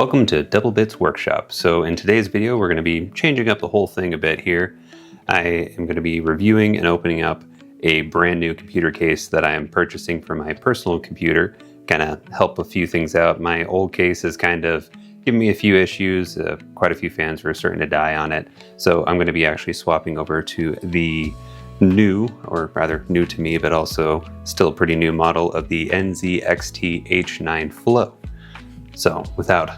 Welcome to Double Bits Workshop. So in today's video, we're going to be changing up the whole thing a bit here. I am going to be reviewing and opening up a brand new computer case that I am purchasing for my personal computer. Kind of help a few things out. My old case has kind of given me a few issues. Quite a few fans were starting to die on it. So I'm going to be actually swapping over to the new, or rather new to me, but also still a pretty new model of the NZXT H9 Flow. So without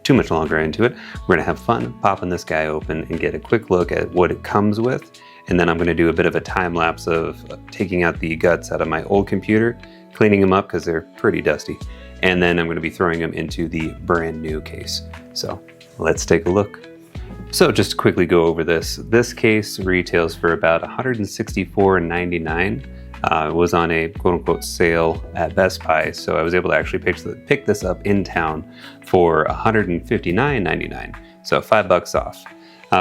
too much longer into it, we're going to have fun popping this guy open and get a quick look at what it comes with. And then I'm going to do a bit of a time lapse of taking out the guts out of my old computer, cleaning them up because they're pretty dusty. And then I'm going to be throwing them into the brand new case. So let's take a look. So just to quickly go over this. This case retails for about $164.99. It was on a quote-unquote sale at Best Buy, so I was able to actually pick this up in town for $159.99, so $5 off.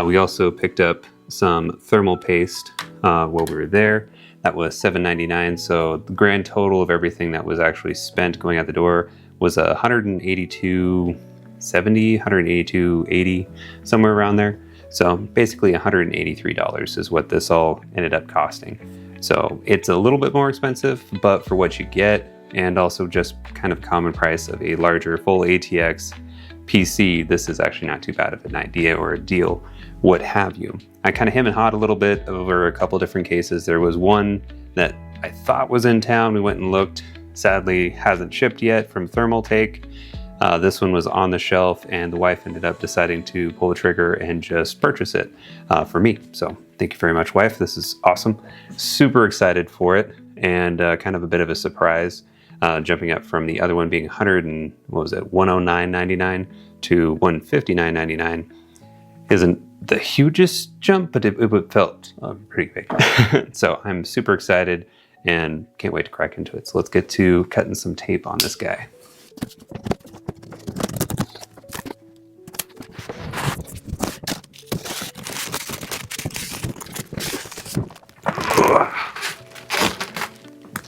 We also picked up some thermal paste while we were there. That was $7.99, so the grand total of everything that was actually spent going out the door was $182.70, $182.80, somewhere around there. So basically $183 is what this all ended up costing. So it's a little bit more expensive, but for what you get, and also just kind of common price of a larger full ATX PC, this is actually not too bad of an idea or a deal, what have you. I kind of hem and hawed a little bit over a couple different cases. There was one that I thought was in town. We went and looked. Sadly, hasn't shipped yet from Thermaltake. This one was on the shelf, and the wife ended up deciding to pull the trigger and just purchase it for me. So thank you very much, wife. This is awesome. Super excited for it, and kind of a bit of a surprise, jumping up from the other one being $109.99 to $159.99 isn't the hugest jump, but it felt pretty big. So I'm super excited and can't wait to crack into it. So let's get to cutting some tape on this guy.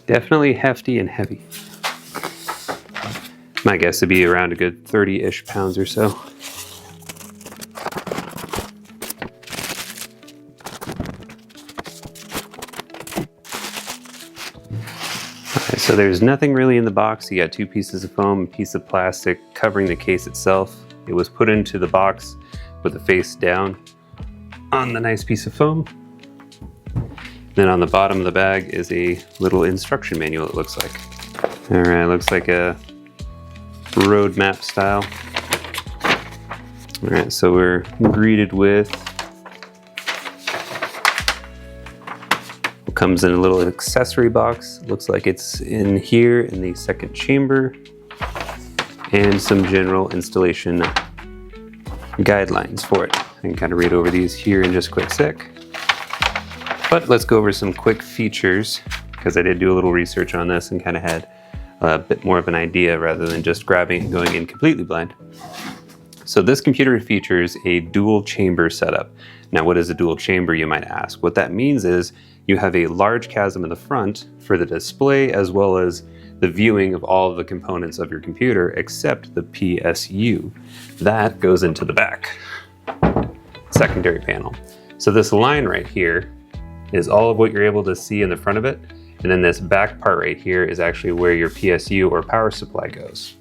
Definitely hefty and heavy. My guess would be around a good 30-ish pounds or so. Okay, so there's nothing really in the box. You got two pieces of foam, a piece of plastic covering the case itself. It was put into the box with the face down on the nice piece of foam. Then on the bottom of the bag is a little instruction manual, it looks like. All right, looks like a road map style. All right, so we're greeted with what comes in a little accessory box. Looks like it's in here in the second chamber, and some general installation guidelines for it. I can kind of read over these here in just a quick sec. But let's go over some quick features, because I did do a little research on this and kind of had a bit more of an idea rather than just grabbing and going in completely blind. So this computer features a dual chamber setup. Now, what is a dual chamber, you might ask? What that means is you have a large chasm in the front for the display as well as the viewing of all of the components of your computer except the PSU. That goes into the back, secondary panel. So this line right here is all of what you're able to see in the front of it. And then this back part right here is actually where your PSU or power supply goes.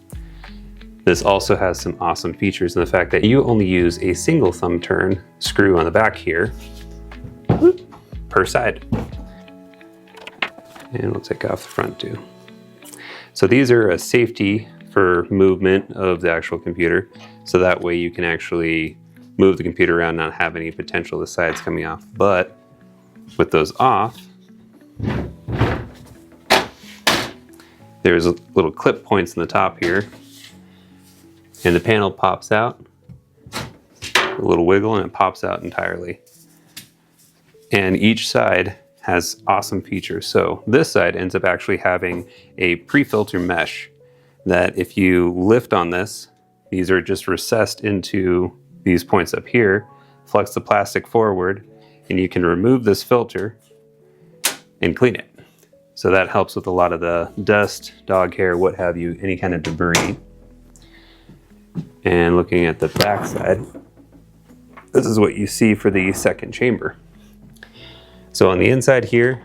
This also has some awesome features in the fact that you only use a single thumb turn screw on the back here per side. And we'll take off the front too. So these are a safety for movement of the actual computer. So that way you can actually move the computer around, not have any potential of the sides coming off. But with those off, there's little clip points in the top here, and the panel pops out, a little wiggle, and it pops out entirely. And each side has awesome features. So this side ends up actually having a pre-filter mesh that if you lift on this, these are just recessed into these points up here, flex the plastic forward, and you can remove this filter and clean it. So that helps with a lot of the dust, dog hair, what have you, any kind of debris. And looking at the back side, this is what you see for the second chamber. So on the inside here,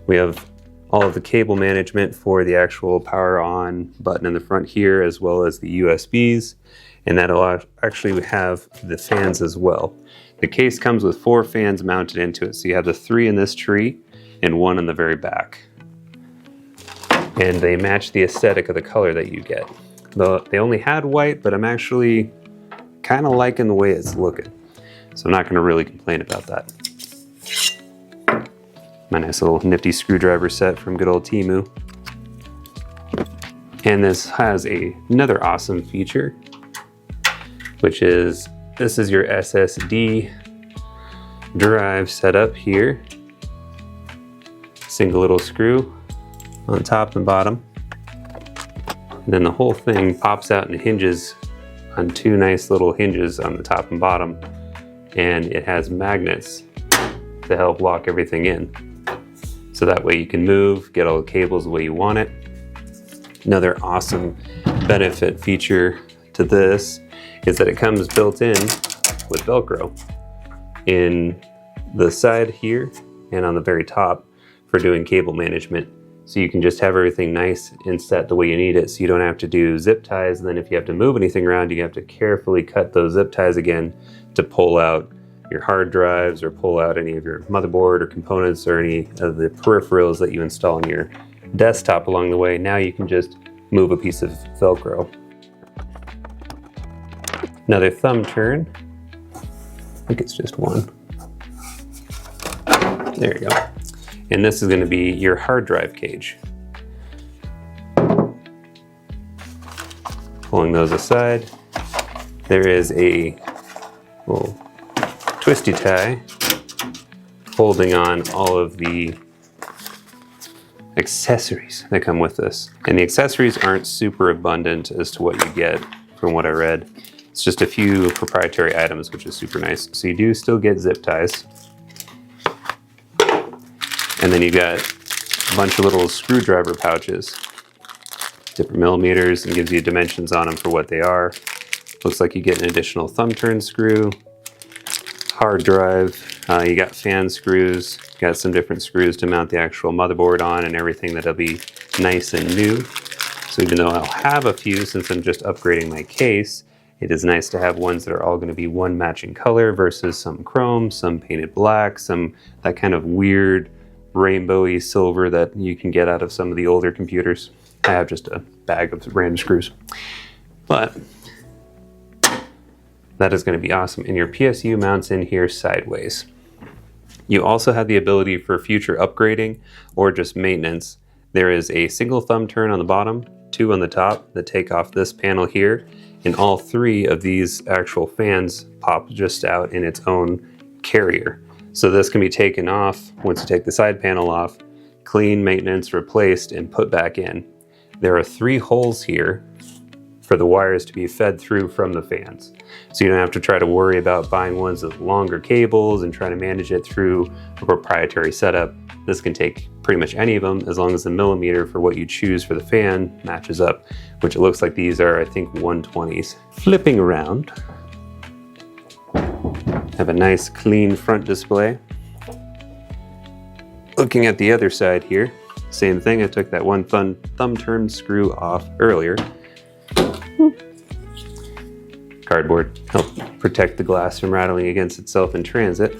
we have all of the cable management for the actual power on button in the front here, as well as the USBs. And that'll actually have the fans as well. The case comes with 4 fans mounted into it. So you have the 3 in this tree and 1 in the very back. And they match the aesthetic of the color that you get. They only had white, but I'm actually kind of liking the way it's looking. So I'm not going to really complain about that. My nice little nifty screwdriver set from good old Temu. And this has another awesome feature, which is this is your SSD drive setup here. Single little screw on top and bottom. And then the whole thing pops out and hinges on 2 nice little hinges on the top and bottom. And it has magnets to help lock everything in. So that way you can move, get all the cables the way you want it. Another awesome benefit feature to this is that it comes built in with Velcro in the side here and on the very top for doing cable management. So you can just have everything nice and set the way you need it, so you don't have to do zip ties, and then if you have to move anything around, you have to carefully cut those zip ties again to pull out your hard drives or pull out any of your motherboard or components or any of the peripherals that you install on your desktop along the way. Now you can just move a piece of Velcro. Another thumb turn. I think it's just 1. There you go. And this is going to be your hard drive cage. Pulling those aside, there is a little twisty tie holding on all of the accessories that come with this. And the accessories aren't super abundant as to what you get from what I read. It's just a few proprietary items, which is super nice. So you do still get zip ties. And then you got a bunch of little screwdriver pouches, different millimeters, and gives you dimensions on them for what they are. Looks like you get an additional thumb turn screw, hard drive, you got fan screws, got some different screws to mount the actual motherboard on and everything that'll be nice and new. So even though I'll have a few since I'm just upgrading my case, it is nice to have ones that are all going to be one matching color versus some chrome, some painted black, some that kind of weird rainbowy silver that you can get out of some of the older computers. I have just a bag of random screws. But that is going to be awesome. And your PSU mounts in here sideways. You also have the ability for future upgrading or just maintenance. There is a single thumb turn on the bottom, 2 on the top that take off this panel here, and all 3 of these actual fans pop just out in its own carrier. So this can be taken off once you take the side panel off, clean, maintenance, replaced, and put back in. There are 3 holes here for the wires to be fed through from the fans. So you don't have to try to worry about buying ones with longer cables and trying to manage it through a proprietary setup. This can take pretty much any of them as long as the millimeter for what you choose for the fan matches up, which it looks like these are, I think, 120s. Flipping around, have a nice clean front display. Looking at the other side here, same thing. I took that one thumb turn screw off earlier. Cardboard help protect the glass from rattling against itself in transit.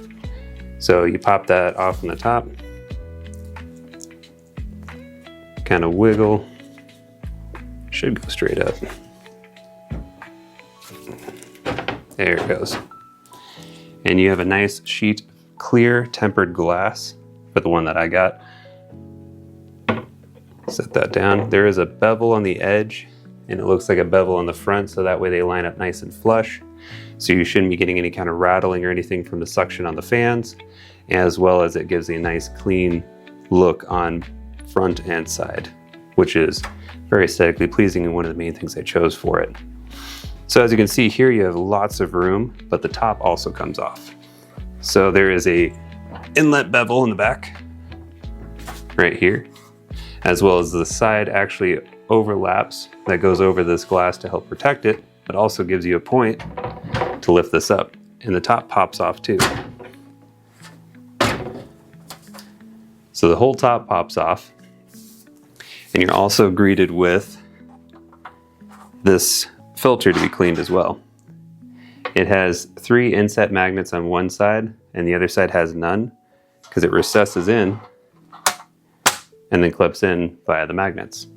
So you pop that off from the top, kind of wiggle, should go straight up. There it goes. And you have a nice sheet, clear tempered glass for the one that I got. Set that down. There is a bevel on the edge, and it looks like a bevel on the front, so that way they line up nice and flush. So you shouldn't be getting any kind of rattling or anything from the suction on the fans, as well as it gives a nice clean look on front and side, which is very aesthetically pleasing and one of the main things I chose for it. So as you can see here, you have lots of room, but the top also comes off. So there is a inlet bevel in the back, right here, as well as the side actually overlaps that goes over this glass to help protect it. but also gives you a point to lift this up. And the top pops off too. So the whole top pops off. And you're also greeted with this filter to be cleaned as well. It has 3 inset magnets on one side, and the other side has none, because it recesses in and then clips in via the magnets.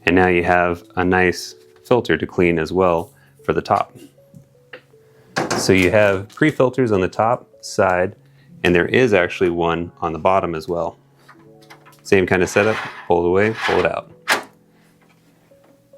And now you have a nice filter to clean as well for the top. So you have pre-filters on the top side, and there is actually one on the bottom as well. Same kind of setup, pull it away, pull it out.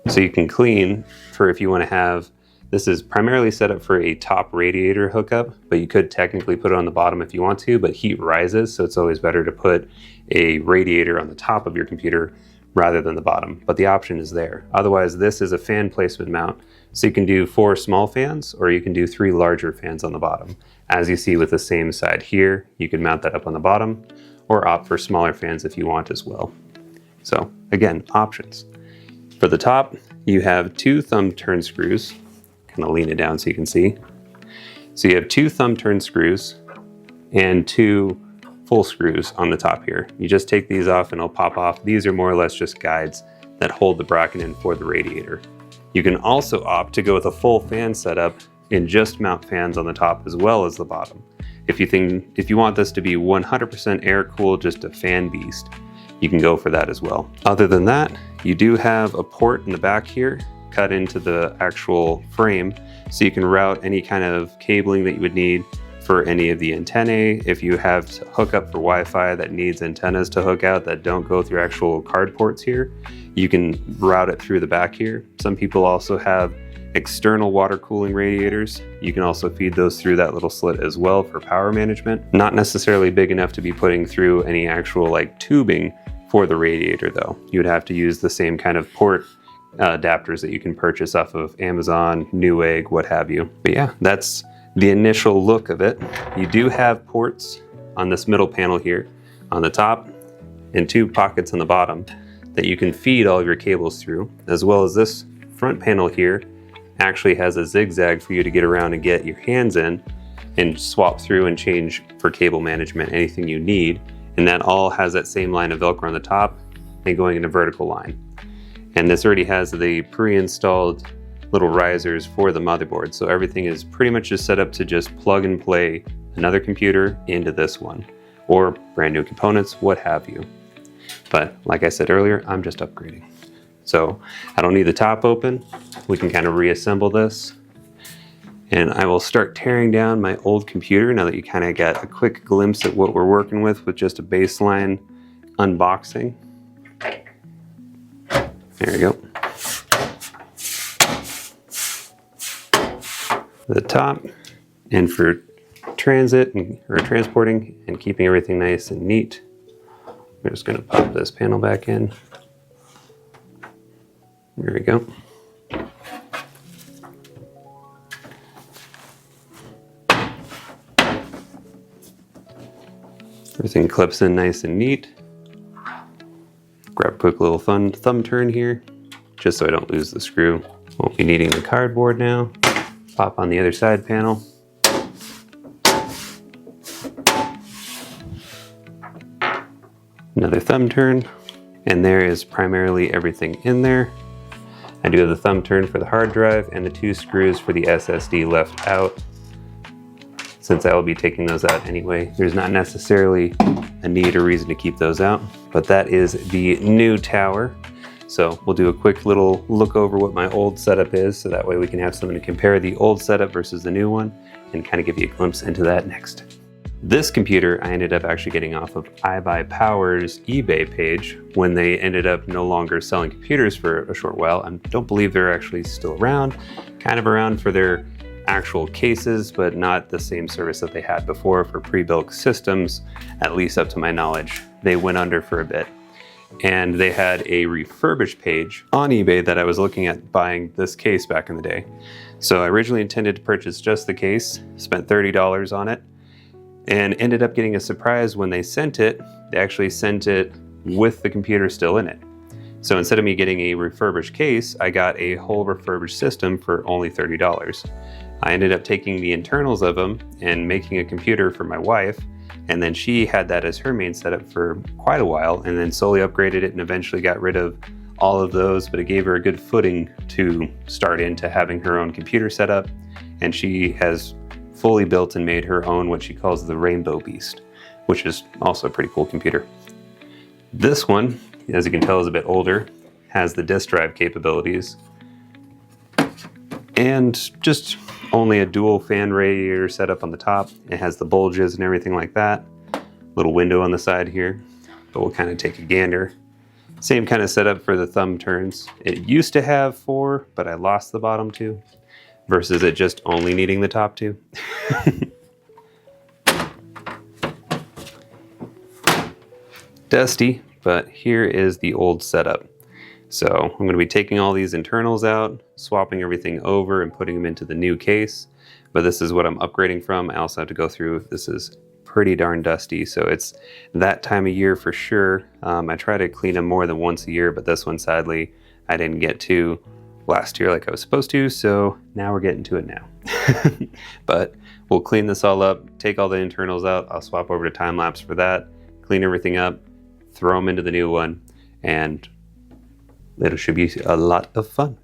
So you can clean for if you want to have, this is primarily set up for a top radiator hookup, but you could technically put it on the bottom if you want to, but heat rises, so it's always better to put a radiator on the top of your computer rather than the bottom, but the option is there. Otherwise, this is a fan placement mount, so you can do 4 small fans or you can do 3 larger fans on the bottom. As you see with the same side here, you can mount that up on the bottom or opt for smaller fans if you want as well. So again, options. For the top, you have 2 thumb turn screws. Kind of lean it down so you can see. So you have 2 thumb turn screws and 2 full screws on the top here. You just take these off and it'll pop off. These are more or less just guides that hold the bracket in for the radiator. You can also opt to go with a full fan setup and just mount fans on the top as well as the bottom. If you want this to be 100% air cooled, just a fan beast, you can go for that as well. Other than that, you do have a port in the back here cut into the actual frame, so you can route any kind of cabling that you would need for any of the antennae. If you have to hook up for Wi-Fi that needs antennas to hook out that don't go through actual card ports here, you can route it through the back here. Some people also have external water cooling radiators. You can also feed those through that little slit as well for power management. Not necessarily big enough to be putting through any actual like tubing for the radiator though. You would have to use the same kind of port adapters that you can purchase off of Amazon, Newegg, what have you. But yeah, that's the initial look of it. You do have ports on this middle panel here on the top and 2 pockets on the bottom that you can feed all of your cables through, as well as this front panel here actually has a zigzag for you to get around and get your hands in and swap through and change for cable management, anything you need. And that all has that same line of Velcro on the top and going in a vertical line. And this already has the pre-installed little risers for the motherboard. So everything is pretty much just set up to just plug and play another computer into this one, or brand new components, what have you. But like I said earlier, I'm just upgrading. So I don't need the top open. We can kind of reassemble this. And I will start tearing down my old computer now that you kind of got a quick glimpse at what we're working with just a baseline unboxing. There we go. The top, and for transit or transporting and keeping everything nice and neat, we're just going to pop this panel back in. There we go. Everything clips in nice and neat. Grab a quick little thumb turn here, just so I don't lose the screw. Won't be needing the cardboard now. Pop on the other side panel. Another thumb turn, and there is primarily everything in there. I do have the thumb turn for the hard drive and the 2 screws for the SSD left out. Since I will be taking those out anyway, there's not necessarily a need or reason to keep those out, but that is the new tower. So we'll do a quick little look over what my old setup is, so that way we can have something to compare the old setup versus the new one and kind of give you a glimpse into that next. This computer I ended up actually getting off of iBuyPower's eBay page when they ended up no longer selling computers for a short while. I don't believe they're actually still around, kind of around for their actual cases, but not the same service that they had before for pre-built systems, at least up to my knowledge. They went under for a bit. And they had a refurbished page on eBay that I was looking at buying this case back in the day. So I originally intended to purchase just the case, spent $30 on it, and ended up getting a surprise when they sent it. They actually sent it with the computer still in it. So instead of me getting a refurbished case, I got a whole refurbished system for only $30. I ended up taking the internals of them and making a computer for my wife, and then she had that as her main setup for quite a while, and then slowly upgraded it and eventually got rid of all of those, but it gave her a good footing to start into having her own computer setup, and she has fully built and made her own what she calls the Rainbow Beast, which is also a pretty cool computer. This one, as you can tell, is a bit older, has the disk drive capabilities, and just only a dual fan radiator setup on the top. It has the bulges and everything like that. Little window on the side here, but we'll kind of take a gander. Same kind of setup for the thumb turns. It used to have 4, but I lost the bottom 2, versus it just only needing the top 2. Dusty, but here is the old setup. So I'm going to be taking all these internals out, swapping everything over and putting them into the new case. But this is what I'm upgrading from. I also have to go through, this is pretty darn dusty, so it's that time of year for sure. I try to clean them more than once a year, but this one sadly I didn't get to last year like I was supposed to, so now we're getting to it now. But we'll clean this all up, take all the internals out. I'll swap over to time-lapse for that, clean everything up, throw them into the new one, and it should be a lot of fun.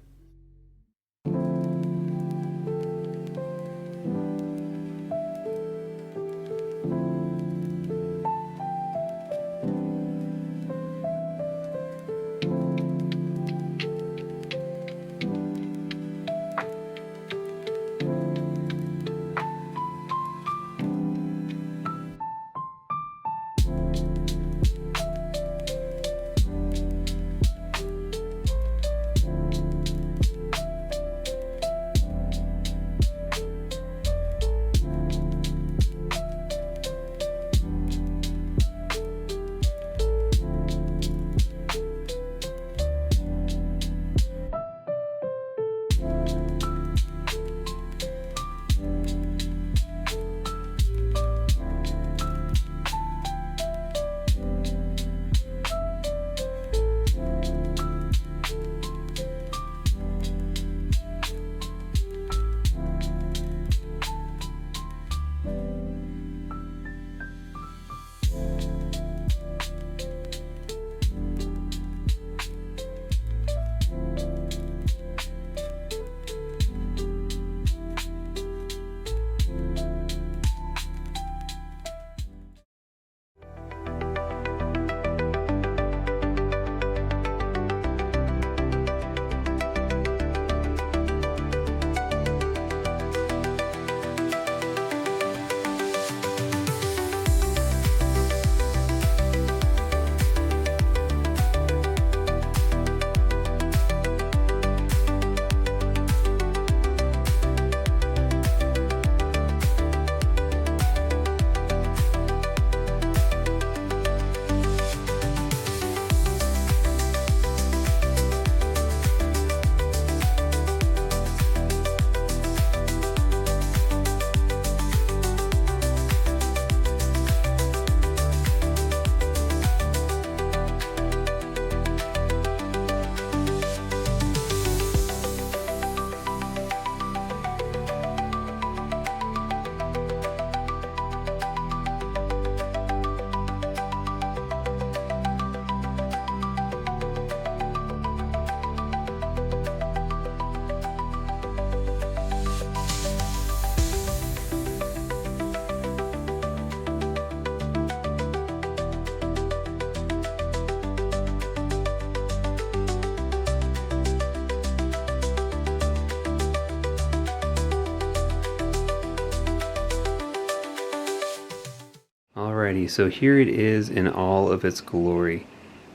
Alrighty, so here it is in all of its glory.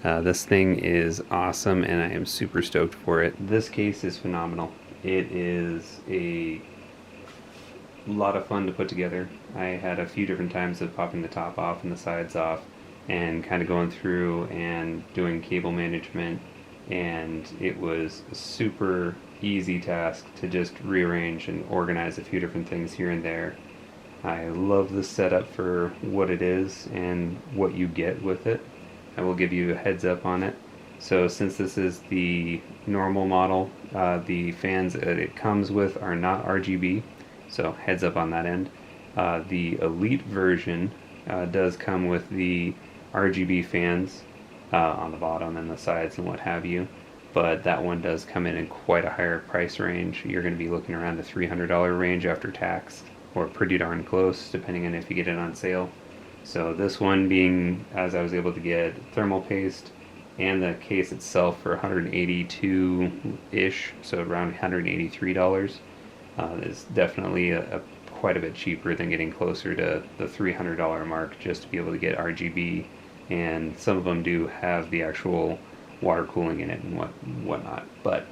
This thing is awesome and I am super stoked for it. This case is phenomenal. It is a lot of fun to put together. I had a few different times of popping the top off and the sides off and kind of going through and doing cable management, and it was a super easy task to just rearrange and organize a few different things here and there. I love the setup for what it is and what you get with it. I will give you a heads up on it. So since this is the normal model, the fans that it comes with are not RGB, so heads up on that end. The Elite version does come with the RGB fans on the bottom and the sides and what have you, but that one does come in quite a higher price range. You're going to be looking around the $300 range after tax, or pretty darn close, depending on if you get it on sale. So this one being, as I was able to get thermal paste and the case itself for $182-ish, so around $183, is definitely quite a bit cheaper than getting closer to the $300 mark just to be able to get RGB, and some of them do have the actual water cooling in it and whatnot. But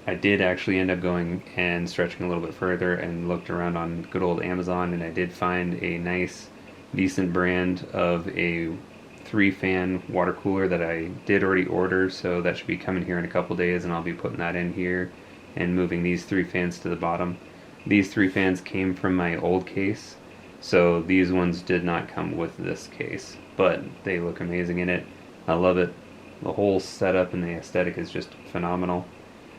I did actually end up going and stretching a little bit further and looked around on good old Amazon, and I did find a nice, decent brand of a 3-fan water cooler that I did already order, so that should be coming here in a couple days, and I'll be putting that in here and moving these 3 fans to the bottom. These 3 fans came from my old case, so these ones did not come with this case, but they look amazing in it. I love it. The whole setup and the aesthetic is just phenomenal.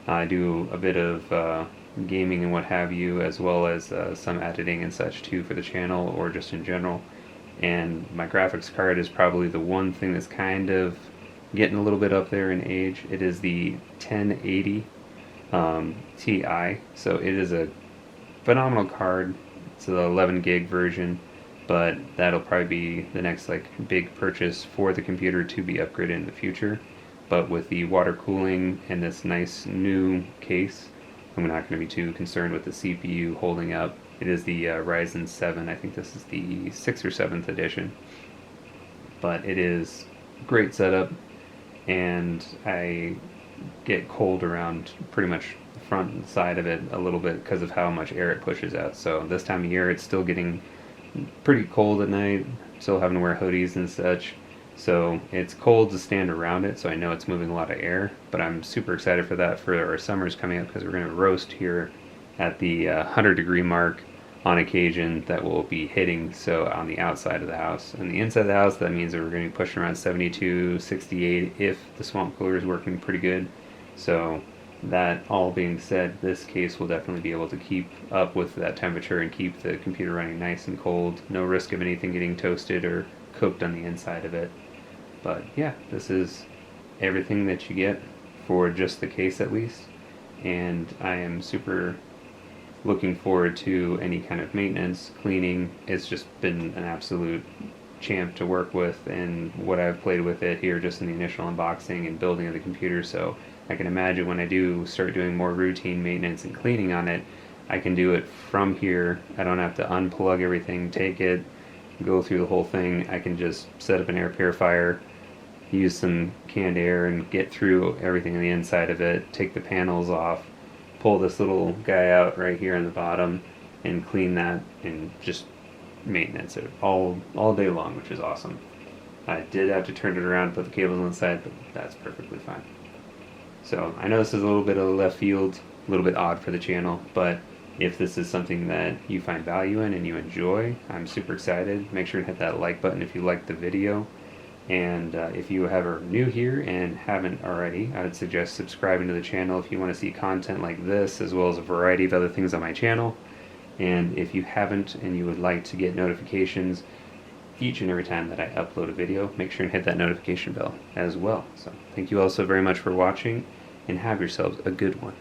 I do a bit of gaming and what have you, as well as some editing and such too for the channel, or just in general. And my graphics card is probably the one thing that's kind of getting a little bit up there in age. It is the 1080 Ti, so it is a phenomenal card. It's the 11 gig version, but that'll probably be the next big purchase for the computer to be upgraded in the future. But with the water cooling and this nice new case, I'm not going to be too concerned with the CPU holding up. It is the Ryzen 7, I think this is the 6th or 7th edition. But it is great setup, and I get cold around pretty much the front and side of it a little bit because of how much air it pushes out. So this time of year it's still getting pretty cold at night, still having to wear hoodies and such. So it's cold to stand around it, so I know it's moving a lot of air, but I'm super excited for that for our summers coming up, because we're going to roast here at the 100-degree mark on occasion. That will be hitting, so on the outside of the house. And the inside of the house, that means that we're going to be pushing around 72, 68 if the swamp cooler is working pretty good. So that all being said, this case will definitely be able to keep up with that temperature and keep the computer running nice and cold. No risk of anything getting toasted or cooked on the inside of it. But yeah, this is everything that you get for just the case at least, and I am super looking forward to any kind of maintenance, cleaning. It's just been an absolute champ to work with, and what I've played with it here just in the initial unboxing and building of the computer, so I can imagine when I do start doing more routine maintenance and cleaning on it, I can do it from here. I don't have to unplug everything, take it, go through the whole thing. I can just set up an air purifier, use some canned air and get through everything on the inside of it, take the panels off, pull this little guy out right here on the bottom, and clean that, and just maintenance it all day long, which is awesome. I did have to turn it around and put the cables on the side, but that's perfectly fine. So I know this is a little bit of left field, a little bit odd for the channel, but if this is something that you find value in and you enjoy, I'm super excited. Make sure to hit that like button if you liked the video. And if you are new here and haven't already, I would suggest subscribing to the channel if you want to see content like this, as well as a variety of other things on my channel. And if you haven't and you would like to get notifications each and every time that I upload a video, make sure and hit that notification bell as well. So thank you all so very much for watching, and have yourselves a good one.